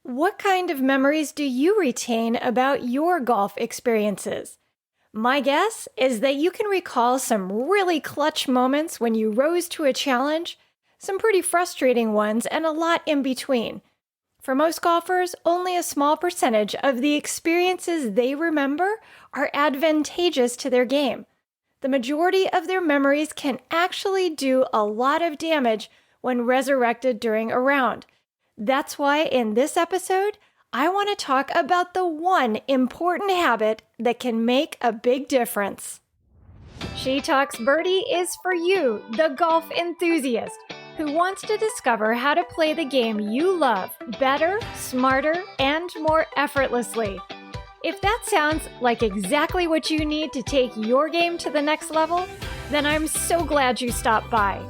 What kind of memories do you retain about your golf experiences? My guess is that you can recall some really clutch moments when you rose to a challenge, some pretty frustrating ones, and a lot in between. For most golfers, only a small percentage of the experiences they remember are advantageous to their game. The majority of their memories can actually do a lot of damage when resurrected during a round. That's why in this episode, I want to talk about the one important habit that can make a big difference. She Talks Birdie is for you, the golf enthusiast, who wants to discover how to play the game you love better, smarter, and more effortlessly. If that sounds like exactly what you need to take your game to the next level, then I'm so glad you stopped by.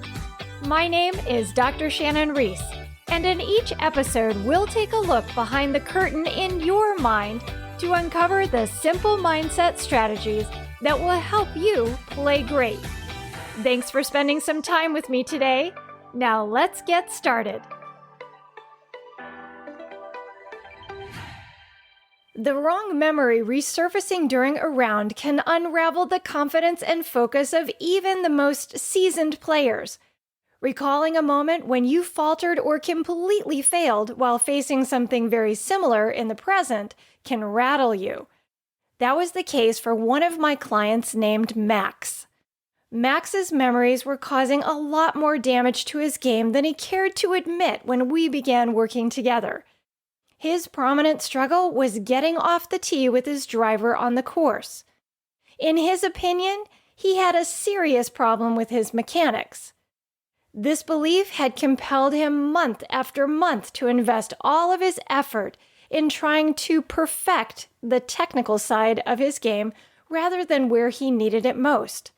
My name is Dr. Shannon Reese. And in each episode, we'll take a look behind the curtain in your mind to uncover the simple mindset strategies that will help you play great. Thanks for spending some time with me today. Now let's get started. The wrong memory resurfacing during a round can unravel the confidence and focus of even the most seasoned players. Recalling a moment when you faltered or completely failed while facing something very similar in the present can rattle you. That was the case for one of my clients named Max. Max's memories were causing a lot more damage to his game than he cared to admit when we began working together. His prominent struggle was getting off the tee with his driver on the course. In his opinion, he had a serious problem with his mechanics. This belief had compelled him month after month to invest all of his effort in trying to perfect the technical side of his game rather than where he needed it most.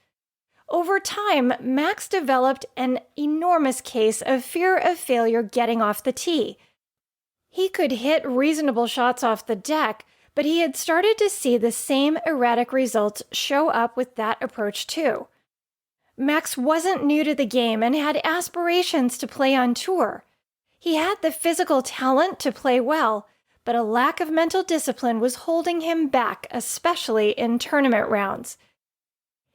Over time, Max developed an enormous case of fear of failure getting off the tee. He could hit reasonable shots off the deck, but he had started to see the same erratic results show up with that approach too. Max wasn't new to the game and had aspirations to play on tour. He had the physical talent to play well, but a lack of mental discipline was holding him back, especially in tournament rounds.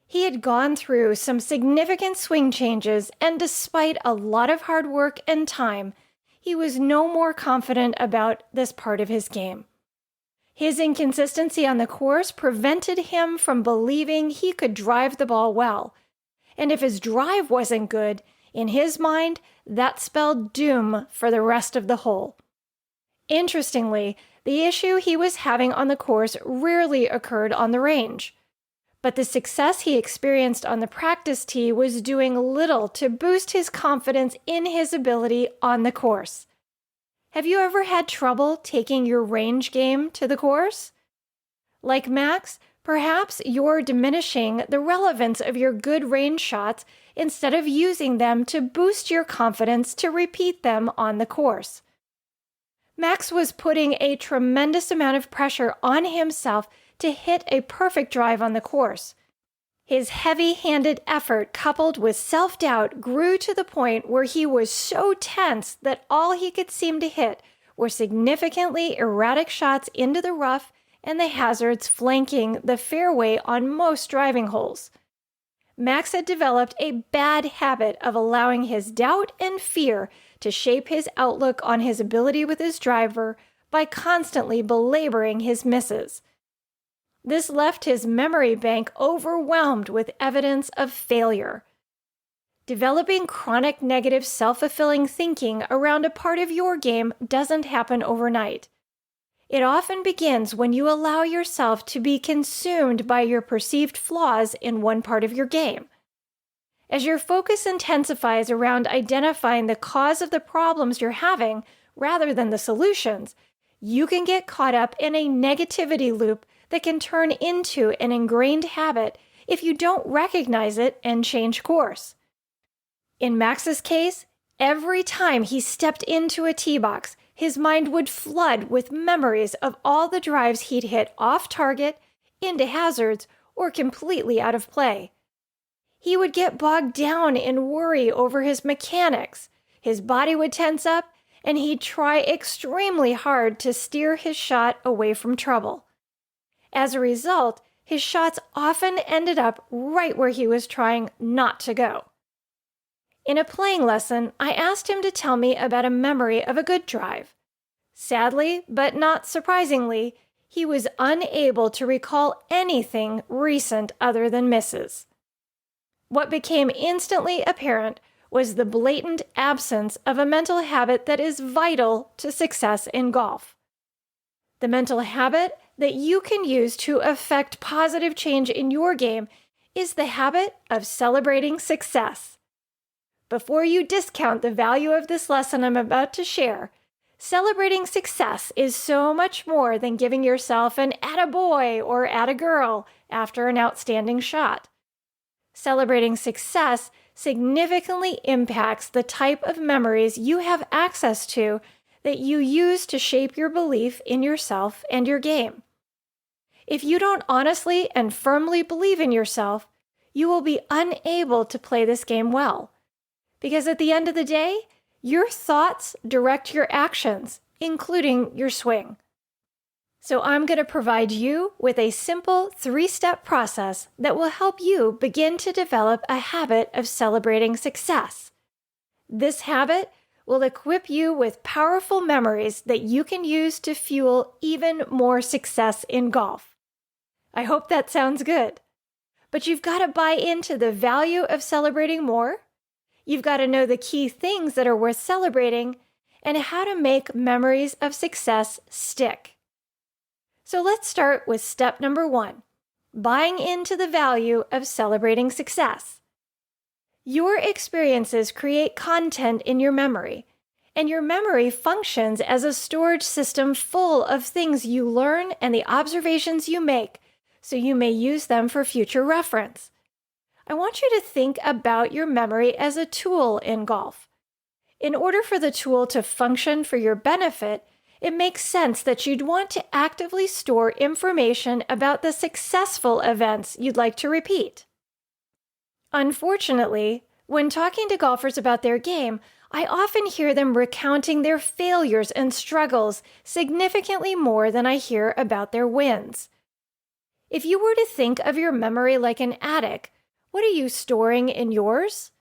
He had gone through some significant swing changes, and despite a lot of hard work and time, he was no more confident about this part of his game. His inconsistency on the course prevented him from believing he could drive the ball well. And if his drive wasn't good, in his mind, that spelled doom for the rest of the hole. Interestingly, the issue he was having on the course rarely occurred on the range. But the success he experienced on the practice tee was doing little to boost his confidence in his ability on the course. Have you ever had trouble taking your range game to the course? Like Max, perhaps you're diminishing the relevance of your good range shots instead of using them to boost your confidence to repeat them on the course. Max was putting a tremendous amount of pressure on himself to hit a perfect drive on the course. His heavy-handed effort coupled with self-doubt grew to the point where he was so tense that all he could seem to hit were significantly erratic shots into the rough and the hazards flanking the fairway on most driving holes. Max had developed a bad habit of allowing his doubt and fear to shape his outlook on his ability with his driver by constantly belaboring his misses. This left his memory bank overwhelmed with evidence of failure. Developing chronic negative self-fulfilling thinking around a part of your game doesn't happen overnight. It often begins when you allow yourself to be consumed by your perceived flaws in one part of your game. As your focus intensifies around identifying the cause of the problems you're having rather than the solutions, you can get caught up in a negativity loop that can turn into an ingrained habit if you don't recognize it and change course. In Max's case, every time he stepped into a tee box, his mind would flood with memories of all the drives he'd hit off target, into hazards, or completely out of play. He would get bogged down in worry over his mechanics. His body would tense up, and he'd try extremely hard to steer his shot away from trouble. As a result, his shots often ended up right where he was trying not to go. In a playing lesson, I asked him to tell me about a memory of a good drive. Sadly, but not surprisingly, he was unable to recall anything recent other than misses. What became instantly apparent was the blatant absence of a mental habit that is vital to success in golf. The mental habit that you can use to affect positive change in your game is the habit of celebrating success. Before you discount the value of this lesson I'm about to share, celebrating success is so much more than giving yourself an attaboy or attagirl after an outstanding shot. Celebrating success significantly impacts the type of memories you have access to that you use to shape your belief in yourself and your game. If you don't honestly and firmly believe in yourself, you will be unable to play this game well. Because at the end of the day, your thoughts direct your actions, including your swing. So I'm going to provide you with a simple 3-step process that will help you begin to develop a habit of celebrating success. This habit will equip you with powerful memories that you can use to fuel even more success in golf. I hope that sounds good. But you've got to buy into the value of celebrating more. You've got to know the key things that are worth celebrating and how to make memories of success stick. So let's start with step number 1, buying into the value of celebrating success. Your experiences create content in your memory, and your memory functions as a storage system full of things you learn and the observations you make, so you may use them for future reference. I want you to think about your memory as a tool in golf. In order for the tool to function for your benefit, it makes sense that you'd want to actively store information about the successful events you'd like to repeat. Unfortunately, when talking to golfers about their game, I often hear them recounting their failures and struggles significantly more than I hear about their wins. If you were to think of your memory like an attic, what are you storing in yours?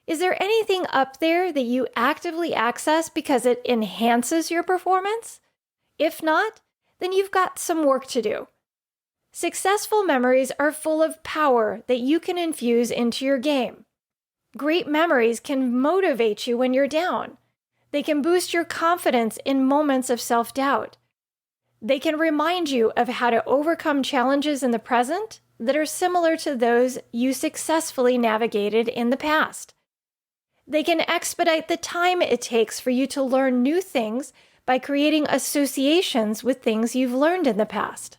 Is there anything up there that you actively access because it enhances your performance? If not, then you've got some work to do. Successful memories are full of power that you can infuse into your game. Great memories can motivate you when you're down. They can boost your confidence in moments of self-doubt. They can remind you of how to overcome challenges in the present that are similar to those you successfully navigated in the past. They can expedite the time it takes for you to learn new things by creating associations with things you've learned in the past.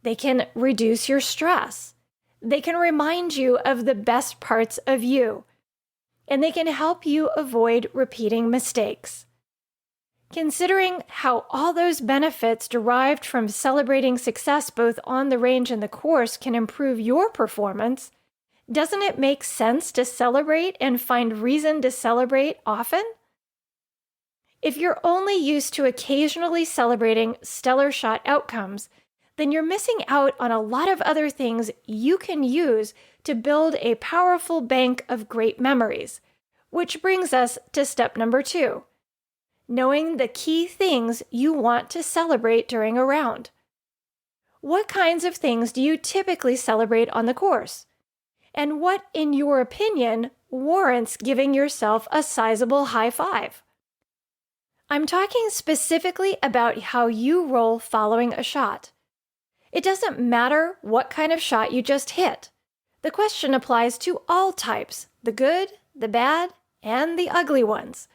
They can reduce your stress. They can remind you of the best parts of you. And they can help you avoid repeating mistakes. Considering how all those benefits derived from celebrating success both on the range and the course can improve your performance, doesn't it make sense to celebrate and find reason to celebrate often? If you're only used to occasionally celebrating stellar shot outcomes, then you're missing out on a lot of other things you can use to build a powerful bank of great memories, which brings us to step number 2. Knowing the key things you want to celebrate during a round. What kinds of things do you typically celebrate on the course? And what, in your opinion, warrants giving yourself a sizable high five? I'm talking specifically about how you roll following a shot. It doesn't matter what kind of shot you just hit. The question applies to all types, the good, the bad, and the ugly ones.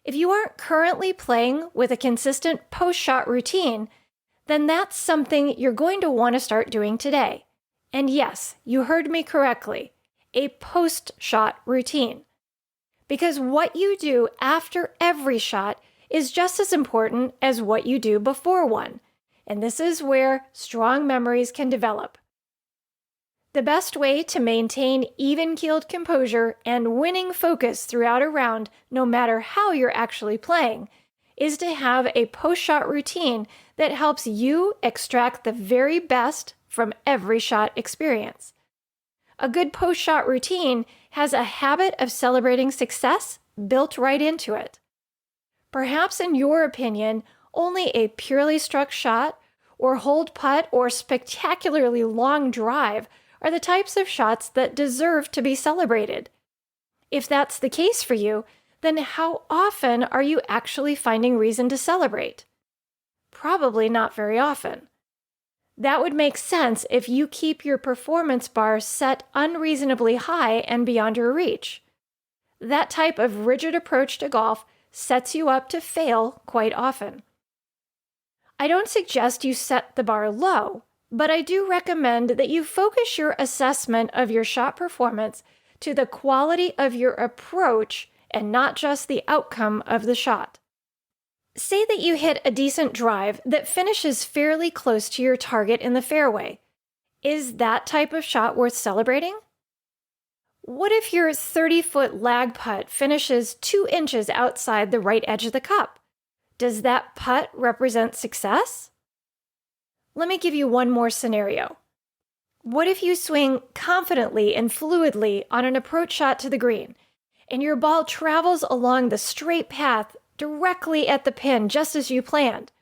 If you aren't currently playing with a consistent post-shot routine, then that's something you're going to want to start doing today. And yes, you heard me correctly, a post-shot routine. Because what you do after every shot is just as important as what you do before one. And this is where strong memories can develop. The best way to maintain even-keeled composure and winning focus throughout a round, no matter how you're actually playing, is to have a post-shot routine that helps you extract the very best from every shot experience. A good post-shot routine has a habit of celebrating success built right into it. Perhaps in your opinion, only a purely struck shot, or hold putt, or spectacularly long drive are the types of shots that deserve to be celebrated. If that's the case for you, then how often are you actually finding reason to celebrate? Probably not very often. That would make sense if you keep your performance bar set unreasonably high and beyond your reach. That type of rigid approach to golf sets you up to fail quite often. I don't suggest you set the bar low, but I do recommend that you focus your assessment of your shot performance to the quality of your approach and not just the outcome of the shot. Say that you hit a decent drive that finishes fairly close to your target in the fairway. Is that type of shot worth celebrating? What if your 30-foot lag putt finishes 2 inches outside the right edge of the cup? Does that putt represent success? Let me give you one more scenario. What if you swing confidently and fluidly on an approach shot to the green, and your ball travels along the straight path directly at the pin just as you planned,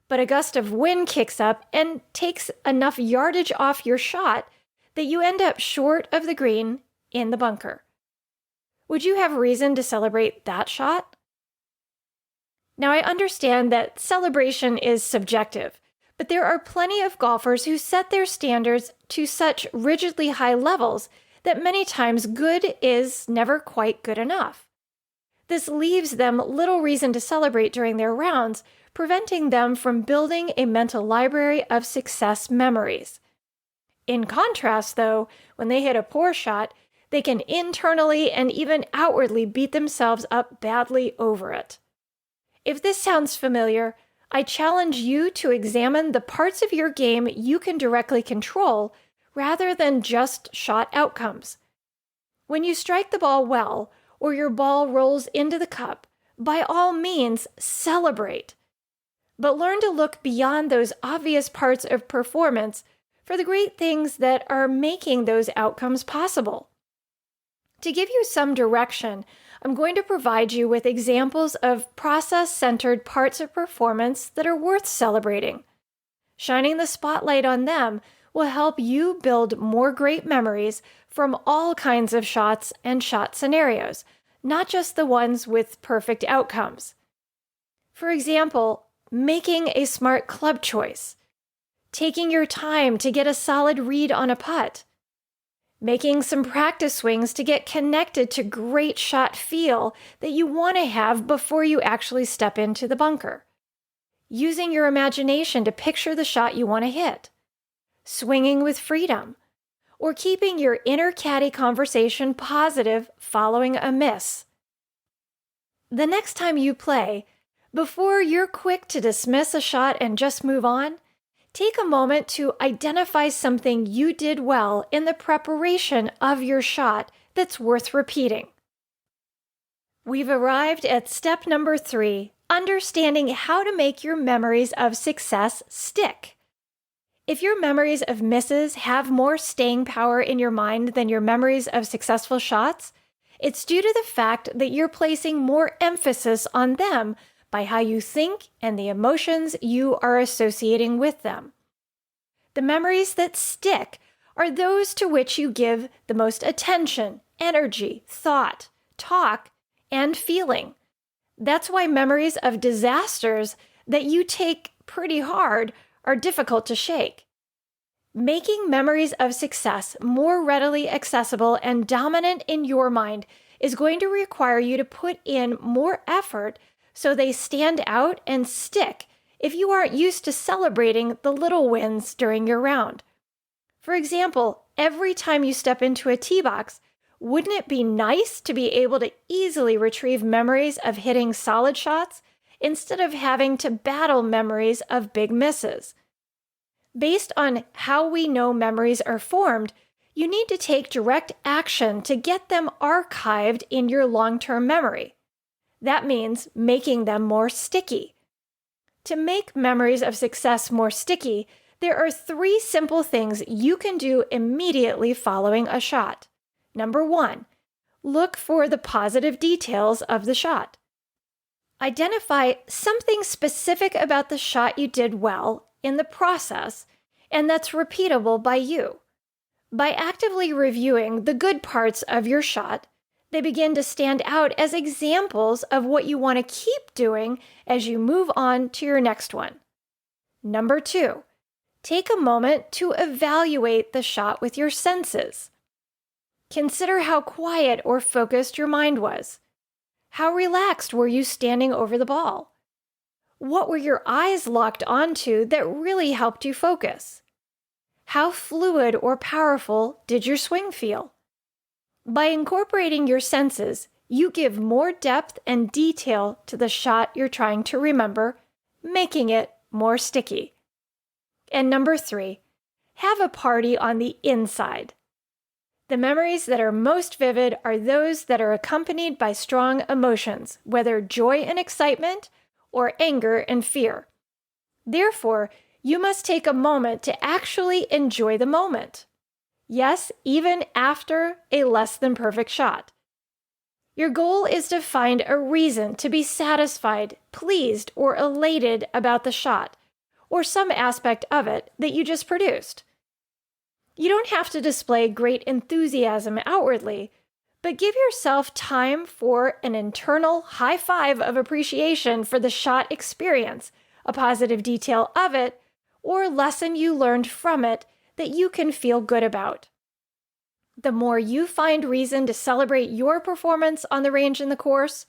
but a gust of wind kicks up and takes enough yardage off your shot that you end up short of the green in the bunker? Would you have reason to celebrate that shot? Now, I understand that celebration is subjective, but there are plenty of golfers who set their standards to such rigidly high levels that many times good is never quite good enough. This leaves them little reason to celebrate during their rounds, preventing them from building a mental library of success memories. In contrast, though, when they hit a poor shot, they can internally and even outwardly beat themselves up badly over it. If this sounds familiar, I challenge you to examine the parts of your game you can directly control rather than just shot outcomes. When you strike the ball well, or your ball rolls into the cup, by all means, celebrate. But learn to look beyond those obvious parts of performance for the great things that are making those outcomes possible. To give you some direction, I'm going to provide you with examples of process-centered parts of performance that are worth celebrating. Shining the spotlight on them will help you build more great memories from all kinds of shots and shot scenarios, not just the ones with perfect outcomes. For example, making a smart club choice, taking your time to get a solid read on a putt, making some practice swings to get connected to great shot feel that you want to have before you actually step into the bunker, using your imagination to picture the shot you want to hit, swinging with freedom, or keeping your inner caddy conversation positive following a miss. The next time you play, before you're quick to dismiss a shot and just move on, take a moment to identify something you did well in the preparation of your shot that's worth repeating. We've arrived at step number 3, understanding how to make your memories of success stick. If your memories of misses have more staying power in your mind than your memories of successful shots, it's due to the fact that you're placing more emphasis on them by how you think and the emotions you are associating with them. The memories that stick are those to which you give the most attention, energy, thought, talk, and feeling. That's why memories of disasters that you take pretty hard are difficult to shake. Making memories of success more readily accessible and dominant in your mind is going to require you to put in more effort so they stand out and stick if you aren't used to celebrating the little wins during your round. For example, every time you step into a tee box, wouldn't it be nice to be able to easily retrieve memories of hitting solid shots instead of having to battle memories of big misses? Based on how we know memories are formed, you need to take direct action to get them archived in your long-term memory. That means making them more sticky. To make memories of success more sticky, there are 3 simple things you can do immediately following a shot. Number 1, look for the positive details of the shot. Identify something specific about the shot you did well in the process, and that's repeatable by you. By actively reviewing the good parts of your shot, they begin to stand out as examples of what you want to keep doing as you move on to your next one. Number 2, take a moment to evaluate the shot with your senses. Consider how quiet or focused your mind was. How relaxed were you standing over the ball? What were your eyes locked onto that really helped you focus? How fluid or powerful did your swing feel? By incorporating your senses, you give more depth and detail to the shot you're trying to remember, making it more sticky. And number 3, have a party on the inside. The memories that are most vivid are those that are accompanied by strong emotions, whether joy and excitement or anger and fear. Therefore, you must take a moment to actually enjoy the moment. Yes, even after a less than perfect shot. Your goal is to find a reason to be satisfied, pleased, or elated about the shot, or some aspect of it that you just produced. You don't have to display great enthusiasm outwardly, but give yourself time for an internal high five of appreciation for the shot experience, a positive detail of it, or lesson you learned from it that you can feel good about. The more you find reason to celebrate your performance on the range and the course,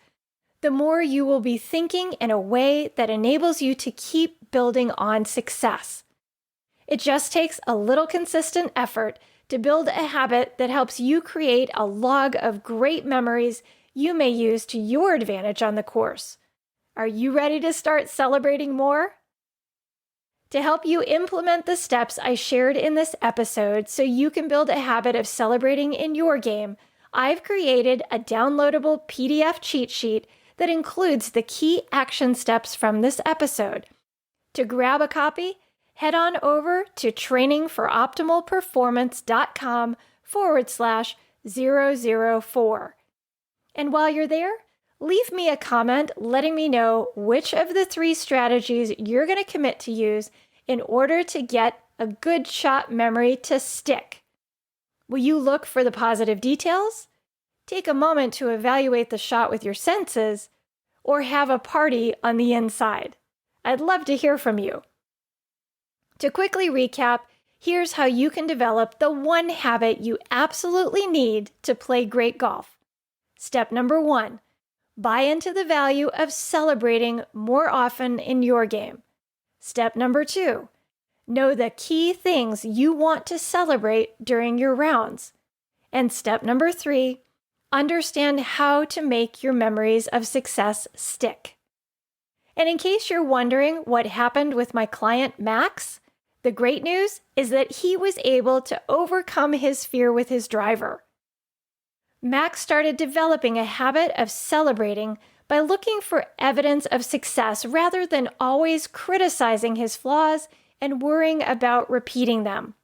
the more you will be thinking in a way that enables you to keep building on success. It just takes a little consistent effort to build a habit that helps you create a log of great memories you may use to your advantage on the course. Are you ready to start celebrating more? To help you implement the steps I shared in this episode so you can build a habit of celebrating in your game, I've created a downloadable PDF cheat sheet that includes the key action steps from this episode. To grab a copy, head on over to trainingforoptimal.com/004. And while you're there, leave me a comment letting me know which of the 3 strategies you're going to commit to use in order to get a good shot memory to stick. Will you look for the positive details? Take a moment to evaluate the shot with your senses, or have a party on the inside? I'd love to hear from you. To quickly recap, here's how you can develop the one habit you absolutely need to play great golf. Step number 1, buy into the value of celebrating more often in your game. Step number 2, know the key things you want to celebrate during your rounds. And step number 3, understand how to make your memories of success stick. And in case you're wondering what happened with my client Max, the great news is that he was able to overcome his fear with his driver. Max started developing a habit of celebrating by looking for evidence of success rather than always criticizing his flaws and worrying about repeating them.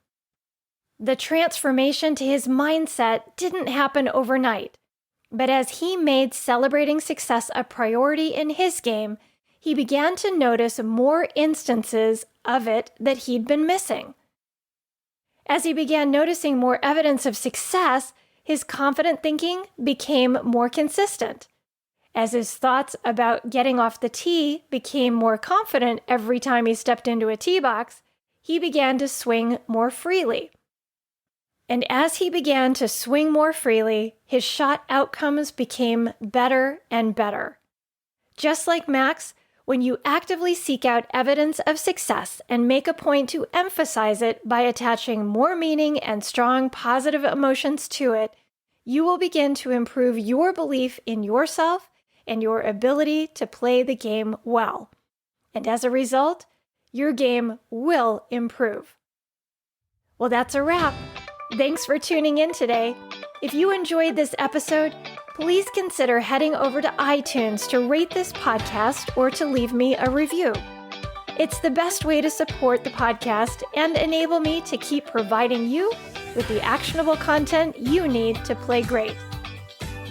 The transformation to his mindset didn't happen overnight, but as he made celebrating success a priority in his game, he began to notice more instances of it that he'd been missing. As he began noticing more evidence of success, his confident thinking became more consistent. As his thoughts about getting off the tee became more confident every time he stepped into a tee box, he began to swing more freely. And as he began to swing more freely, his shot outcomes became better and better. Just like Max, when you actively seek out evidence of success and make a point to emphasize it by attaching more meaning and strong positive emotions to it, you will begin to improve your belief in yourself and your ability to play the game well. And as a result, your game will improve. Well, that's a wrap. Thanks for tuning in today. If you enjoyed this episode, please consider heading over to iTunes to rate this podcast or to leave me a review. It's the best way to support the podcast and enable me to keep providing you with the actionable content you need to play great.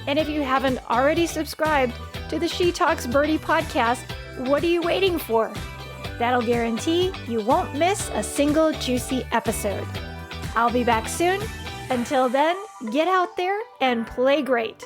And if you haven't already subscribed to the She Talks Birdie podcast, what are you waiting for? That'll guarantee you won't miss a single juicy episode. I'll be back soon. Until then, get out there and play great.